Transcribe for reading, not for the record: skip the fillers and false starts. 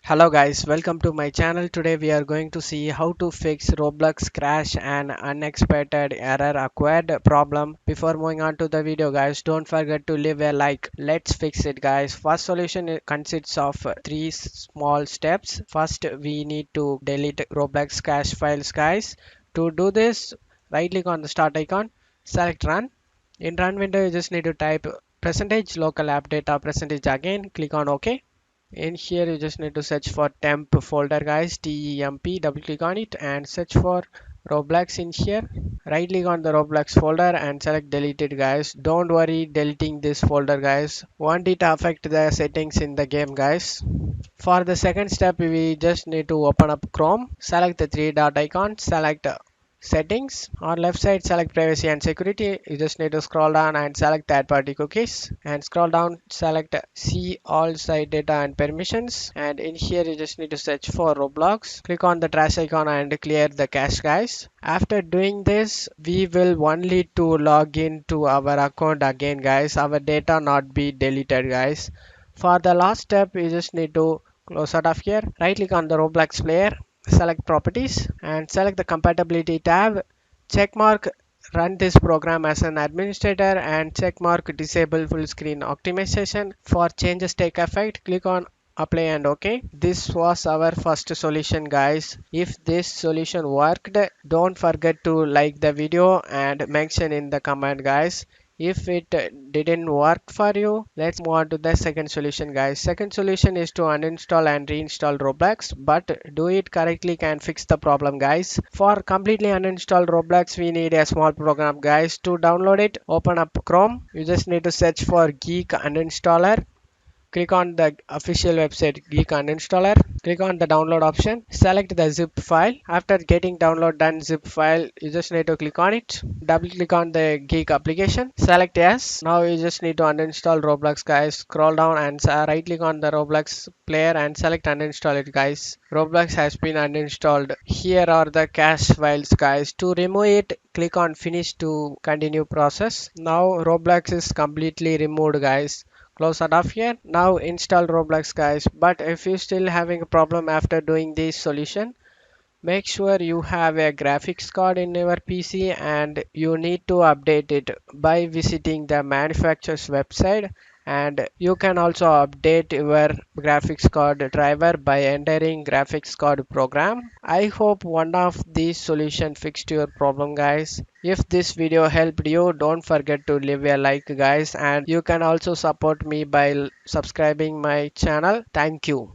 Hello guys, welcome to my channel. Today we are going to see how to fix Roblox crash and unexpected error acquired problem. Before moving on to the video guys, don't forget to leave a like. Let's fix it guys. First solution consists of three small steps. First we need to delete Roblox cache files guys. To do this, right click on the start icon, select run. In run window you just need to type percentage local app data percentage again, click on OK. In here you just need to search for temp folder guys, temp, double click on it and search for Roblox in here. Right click on the Roblox folder and select deleted guys. Don't worry deleting this folder guys, won't it affect the settings in the game guys. For the second step we just need to open up Chrome, select the three dot icon, select settings. On left side select privacy and security. You just need to scroll down and select third party cookies and scroll down, select see all site data and permissions, and in here you just need to search for Roblox. Click on the trash icon and clear the cache guys. After doing this we will only to log in to our account again guys, our data not be deleted guys. For the last step you just need to close out of here, right click on the Roblox player, select properties and select the compatibility tab, checkmark run this program as an administrator and checkmark disable full screen optimization. For changes take effect, click on apply and OK. This was our first solution guys. If this solution worked, don't forget to like the video and mention in the comment guys. If it didn't work for you, let's move on to the second solution guys. Second solution is to uninstall and reinstall Roblox, but do it correctly can fix the problem guys. For completely uninstall Roblox we need a small program guys. To download it, open up Chrome. You just need to search for Geek Uninstaller. Click on the official website Geek Uninstaller. Click on the download option. Select the zip file. After getting download done zip file, you just need to click on it. Double click on the Geek application. Select yes. Now you just need to uninstall Roblox guys. Scroll down and right click on the Roblox player and select uninstall it guys. Roblox has been uninstalled. Here are the cache files guys. To remove it, click on finish to continue process. Now Roblox is completely removed guys. Close out of here. Now install Roblox guys, but if you still having a problem after doing this solution, make sure you have a graphics card in your PC and you need to update it by visiting the manufacturer's website, and you can also update your graphics card driver by entering graphics card program. I hope one of these solutions fixed your problem guys. If this video helped you, don't forget to leave a like guys, and you can also support me by subscribing my channel. Thank you.